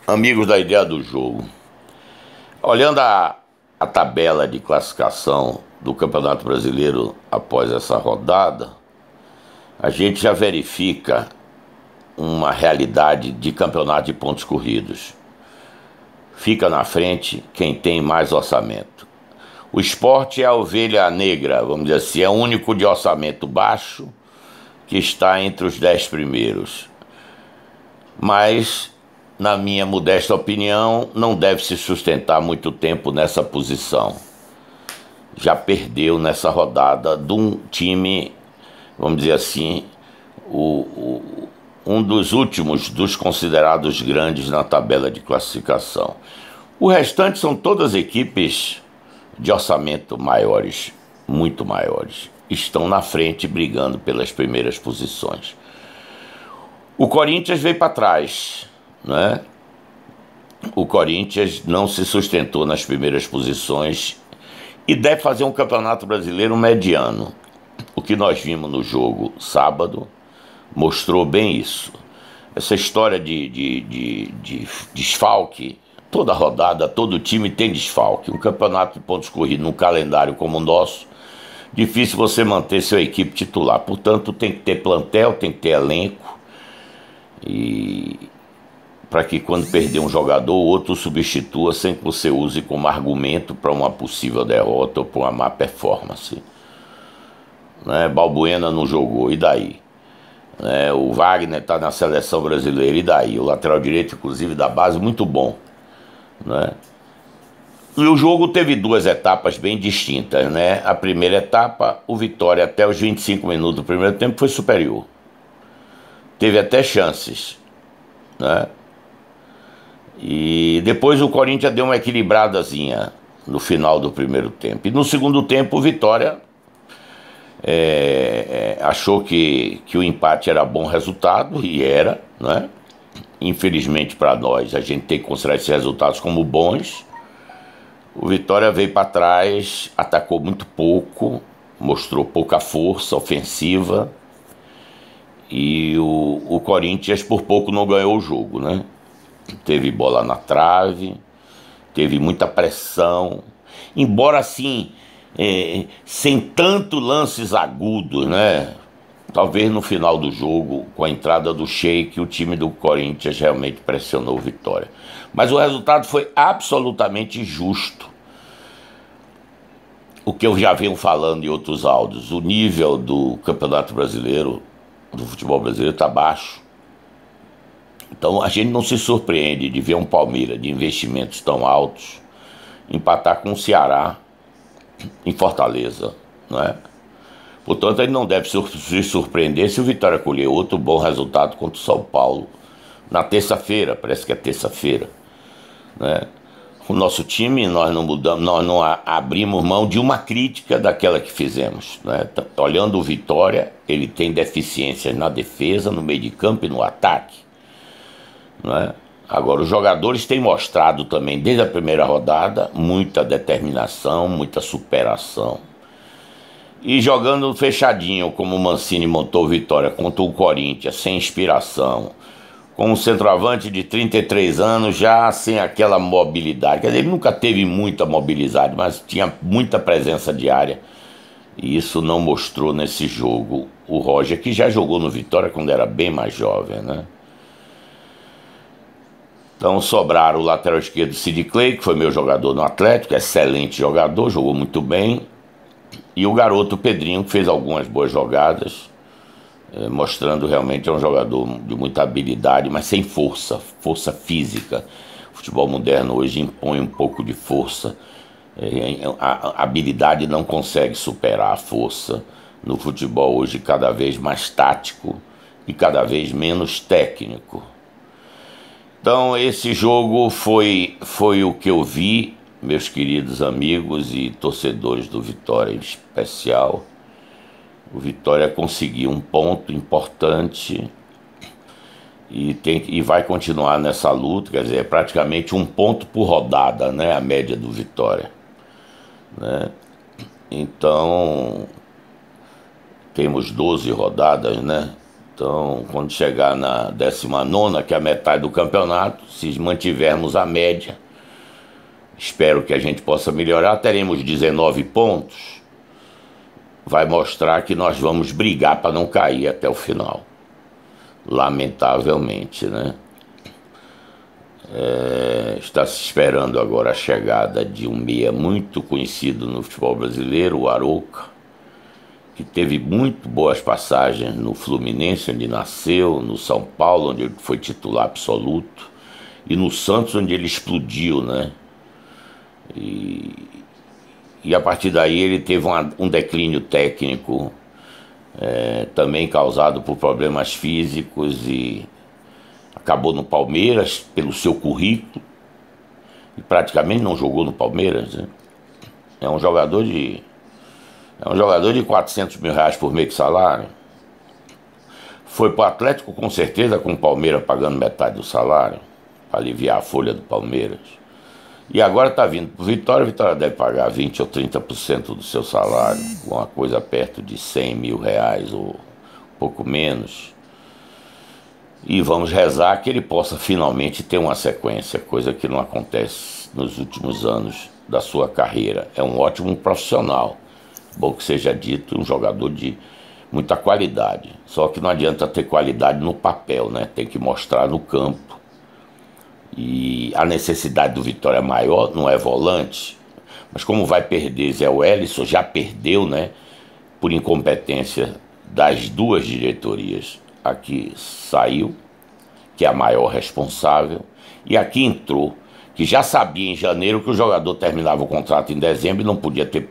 Amigos da ideia do jogo, olhando a tabela de classificação do Campeonato Brasileiro após essa rodada, a gente já verifica uma realidade de campeonato de pontos corridos. Fica na frente quem tem mais orçamento. O Sport é a ovelha negra, vamos dizer assim, é o único de orçamento baixo que está entre os 10 primeiros. Mas, na minha modesta opinião, não deve se sustentar muito tempo nessa posição. Já perdeu nessa rodada de um time, vamos dizer assim, um dos últimos dos considerados grandes na tabela de classificação. O restante são todas equipes de orçamento maiores, muito maiores. Estão na frente brigando pelas primeiras posições. O Corinthians veio para trás, né? O Corinthians não se sustentou nas primeiras posições e deve fazer um campeonato brasileiro mediano. O que nós vimos no jogo sábado mostrou bem isso. Essa história de desfalque, toda rodada, todo time tem desfalque. Um campeonato de pontos corridos num calendário como o nosso, difícil você manter sua equipe titular. Portanto, tem que ter plantel, tem que ter elenco. E para que quando perder um jogador, o outro substitua sem que você use como argumento para uma possível derrota ou para uma má performance. Né? Balbuena não jogou, e daí? Né? O Wagner está na seleção brasileira, e daí? O lateral direito, inclusive, da base, muito bom. Né? E o jogo teve duas etapas bem distintas. Né? A primeira etapa, o Vitória até os 25 minutos do primeiro tempo foi superior. Teve até chances, né? E depois o Corinthians deu uma equilibradazinha no final do primeiro tempo. E no segundo tempo o Vitória achou que o empate era bom resultado, e era, né? Infelizmente para nós, a gente tem que considerar esses resultados como bons. O Vitória veio para trás, atacou muito pouco, mostrou pouca força ofensiva. E o Corinthians por pouco não ganhou o jogo, né? Teve bola na trave, teve muita pressão, embora assim, sem tanto lances agudos, né? Talvez no final do jogo, com a entrada do Sheik, o time do Corinthians realmente pressionou o Vitória. Mas o resultado foi absolutamente justo. O que eu já venho falando em outros áudios, o nível do Campeonato Brasileiro, do futebol brasileiro, está baixo. Então a gente não se surpreende de ver um Palmeiras de investimentos tão altos empatar com o Ceará em Fortaleza, não é? Portanto, ele não deve se surpreender se o Vitória colher outro bom resultado contra o São Paulo na terça-feira, parece que é terça-feira, né? O nosso time, nós não mudamos, nós não abrimos mão de uma crítica daquela que fizemos, né? Olhando o Vitória, ele tem deficiências na defesa, no meio de campo e no ataque, né? Agora, os jogadores têm mostrado também, desde a primeira rodada, muita determinação, muita superação. E jogando fechadinho, como o Mancini montou o Vitória contra o Corinthians, sem inspiração, com um centroavante de 33 anos, já sem aquela mobilidade. Quer dizer, ele nunca teve muita mobilidade, mas tinha muita presença de área. E isso não mostrou nesse jogo o Roger, que já jogou no Vitória quando era bem mais jovem, né? Então sobraram o lateral esquerdo Sid Clay, que foi meu jogador no Atlético, excelente jogador, jogou muito bem. E o garoto Pedrinho, que fez algumas boas jogadas, mostrando realmente é um jogador de muita habilidade, mas sem força física. O futebol moderno hoje impõe um pouco de força. A habilidade não consegue superar a força. No futebol hoje cada vez mais tático e cada vez menos técnico. Então esse jogo foi o que eu vi, meus queridos amigos e torcedores do Vitória em especial. O Vitória conseguiu um ponto importante e vai continuar nessa luta, quer dizer, é praticamente um ponto por rodada, né, a média do Vitória, né? Então, temos 12 rodadas, né? Então, quando chegar na 19ª, que é a metade do campeonato, se mantivermos a média, espero que a gente possa melhorar, teremos 19 pontos. Vai mostrar que nós vamos brigar para não cair até o final. Lamentavelmente, né? Está se esperando agora a chegada de um meia muito conhecido no futebol brasileiro, o Arouca, que teve muito boas passagens no Fluminense, onde nasceu, no São Paulo, onde ele foi titular absoluto, e no Santos, onde ele explodiu, né? E a partir daí ele teve um declínio técnico, também causado por problemas físicos, e acabou no Palmeiras pelo seu currículo, e praticamente não jogou no Palmeiras, né? É um jogador de 400 mil reais por mês de salário. Foi para o Atlético com certeza, com o Palmeiras pagando metade do salário, para aliviar a folha do Palmeiras. E agora está vindo para o Vitória. Vitória deve pagar 20% ou 30% do seu salário, uma coisa perto de 100 mil reais ou pouco menos. E vamos rezar que ele possa finalmente ter uma sequência, coisa que não acontece nos últimos anos da sua carreira. É um ótimo profissional, bom que seja dito, um jogador de muita qualidade. Só que não adianta ter qualidade no papel, né? Tem que mostrar no campo. E a necessidade do Vitória maior não é volante, mas como vai perder Zé Wellison, já perdeu, né? Por incompetência das duas diretorias. Aqui saiu, que é a maior responsável, e aqui entrou, que já sabia em janeiro que o jogador terminava o contrato em dezembro e não podia ter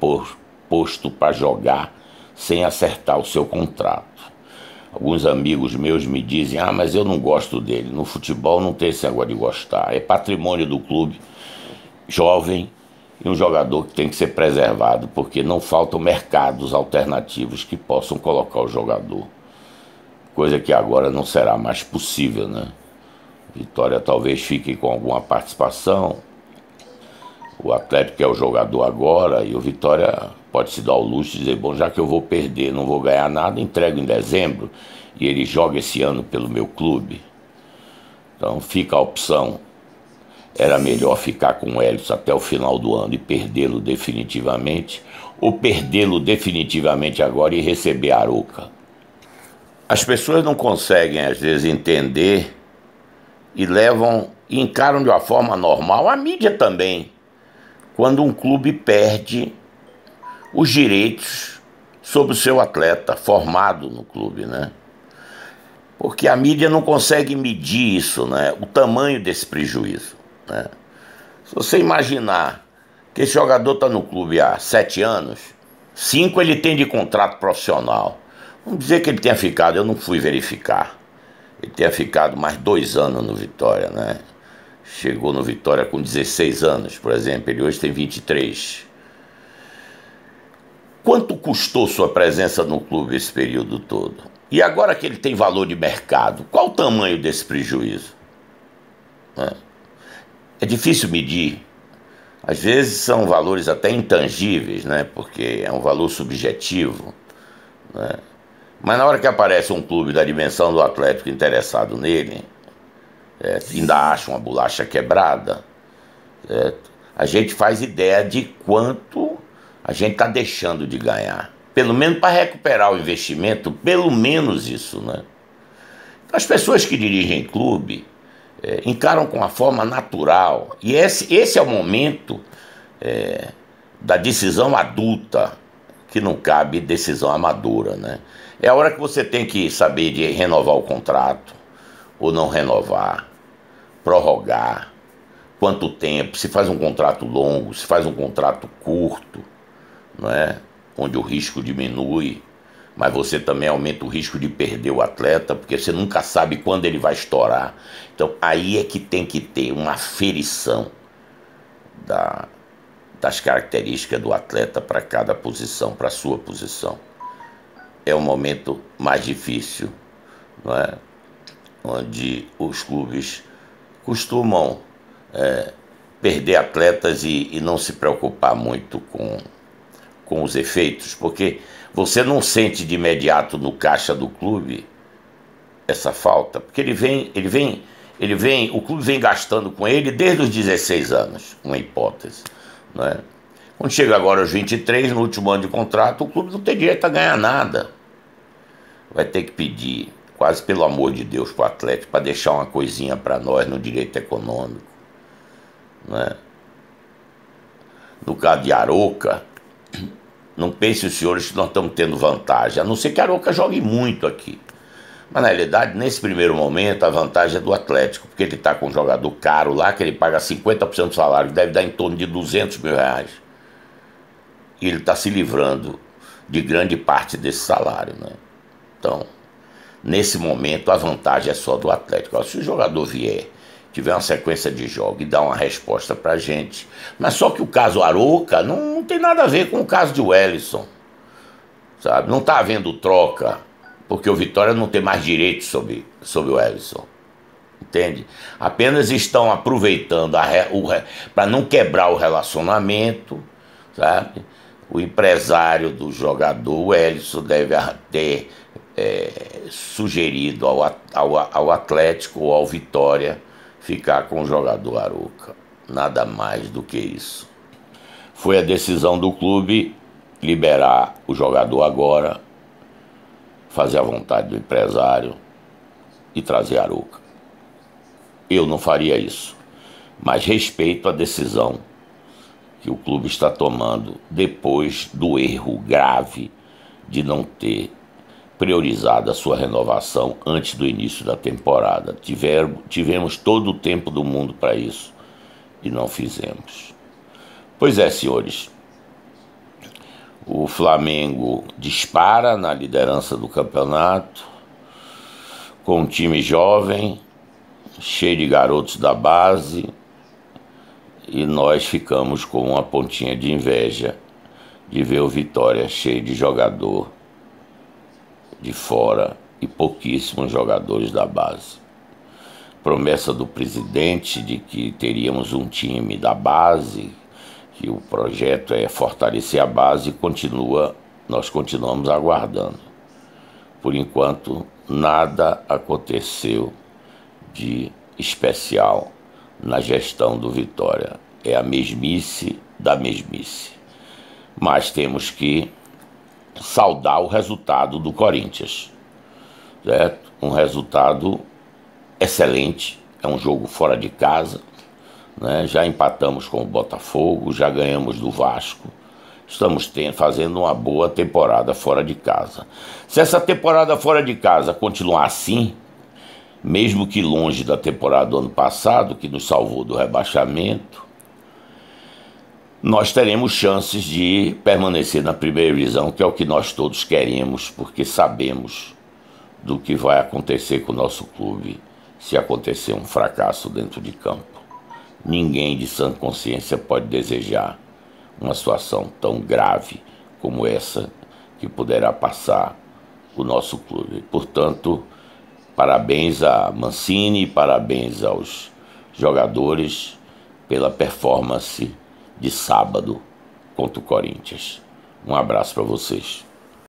posto para jogar sem acertar o seu contrato. Alguns amigos meus me dizem, mas eu não gosto dele. No futebol não tem esse negócio de gostar. É patrimônio do clube, jovem, e um jogador que tem que ser preservado, porque não faltam mercados alternativos que possam colocar o jogador. Coisa que agora não será mais possível, né? Vitória talvez fique com alguma participação. O Atlético é o jogador agora, e o Vitória pode se dar o luxo de dizer, bom, já que eu vou perder, não vou ganhar nada, entrego em dezembro e ele joga esse ano pelo meu clube. Então fica a opção. Era melhor ficar com o Wellison até o final do ano e perdê-lo definitivamente, ou perdê-lo definitivamente agora e receber a Arouca. As pessoas não conseguem, às vezes, entender e encaram de uma forma normal, a mídia também, quando um clube perde os direitos sobre o seu atleta formado no clube, né? Porque a mídia não consegue medir isso, né? O tamanho desse prejuízo, né? Se você imaginar que esse jogador está no clube há 7 anos, 5 ele tem de contrato profissional. Vamos dizer que ele tenha ficado, eu não fui verificar, ele tenha ficado mais 2 anos no Vitória, né? Chegou no Vitória com 16 anos, por exemplo, ele hoje tem 23. Quanto custou sua presença no clube esse período todo? E agora que ele tem valor de mercado, qual o tamanho desse prejuízo? É difícil medir. Às vezes são valores até intangíveis, né? Porque é um valor subjetivo, né? Mas na hora que aparece um clube da dimensão do Atlético interessado nele, ainda acha uma bolacha quebrada, certo? A gente faz ideia de quanto a gente está deixando de ganhar. Pelo menos para recuperar o investimento, pelo menos isso, né? As pessoas que dirigem clube encaram com a forma natural. E esse é o momento da decisão adulta, que não cabe decisão amadora, né? É a hora que você tem que saber de renovar o contrato, ou não renovar, prorrogar, quanto tempo, se faz um contrato longo, se faz um contrato curto, não é? Onde o risco diminui, mas você também aumenta o risco de perder o atleta, porque você nunca sabe quando ele vai estourar. Então aí é que tem que ter uma aferição das características do atleta para cada posição, para a sua posição. É um momento mais difícil, não é? Onde os clubes costumam perder atletas e não se preocupar muito com os efeitos, porque você não sente de imediato no caixa do clube essa falta, porque o clube vem gastando com ele desde os 16 anos, uma hipótese, né? Quando chega agora aos 23, no último ano de contrato, o clube não tem direito a ganhar nada. Vai ter que pedir, quase pelo amor de Deus, para o Atlético, para deixar uma coisinha para nós no direito econômico, né? No caso de Arouca, não pense os senhores que nós estamos tendo vantagem, a não ser que Arouca jogue muito aqui. Mas na realidade, nesse primeiro momento, a vantagem é do Atlético, porque ele está com um jogador caro lá, que ele paga 50% do salário, que deve dar em torno de 200 mil reais. E ele está se livrando de grande parte desse salário, né? Então, nesse momento, a vantagem é só do Atlético. Se o jogador vier, tiver uma sequência de jogos e dar uma resposta pra gente. Mas só que o caso Arouca não tem nada a ver com o caso de Wellisson, sabe? Não está havendo troca, porque o Vitória não tem mais direito sobre o Wellisson, entende? Apenas estão aproveitando para não quebrar o relacionamento, sabe? O empresário do jogador, o Wellisson, deve ter sugerido ao Atlético ou ao Vitória ficar com o jogador Arouca. Nada mais do que isso. Foi a decisão do clube liberar o jogador agora, fazer a vontade do empresário e trazer Arouca. Eu não faria isso, mas respeito a decisão que o clube está tomando depois do erro grave de não ter priorizado a sua renovação antes do início da temporada. Tivemos todo o tempo do mundo para isso e não fizemos. Pois é, senhores, o Flamengo dispara na liderança do campeonato, com um time jovem, cheio de garotos da base, e nós ficamos com uma pontinha de inveja de ver o Vitória cheio de jogador de fora e pouquíssimos jogadores da base. Promessa do presidente de que teríamos um time da base, que o projeto é fortalecer a base, nós continuamos aguardando. Por enquanto, nada aconteceu de especial na gestão do Vitória. É a mesmice da mesmice. Mas temos que saudar o resultado do Corinthians, certo? Um resultado excelente, é um jogo fora de casa, né? Já empatamos com o Botafogo, já ganhamos do Vasco, estamos fazendo uma boa temporada fora de casa. Se essa temporada fora de casa continuar assim, mesmo que longe da temporada do ano passado, que nos salvou do rebaixamento, nós teremos chances de permanecer na primeira divisão, que é o que nós todos queremos, porque sabemos do que vai acontecer com o nosso clube se acontecer um fracasso dentro de campo. Ninguém de sã consciência pode desejar uma situação tão grave como essa que poderá passar o nosso clube. Portanto, parabéns a Mancini, parabéns aos jogadores pela performance de sábado contra o Corinthians. Um abraço para vocês.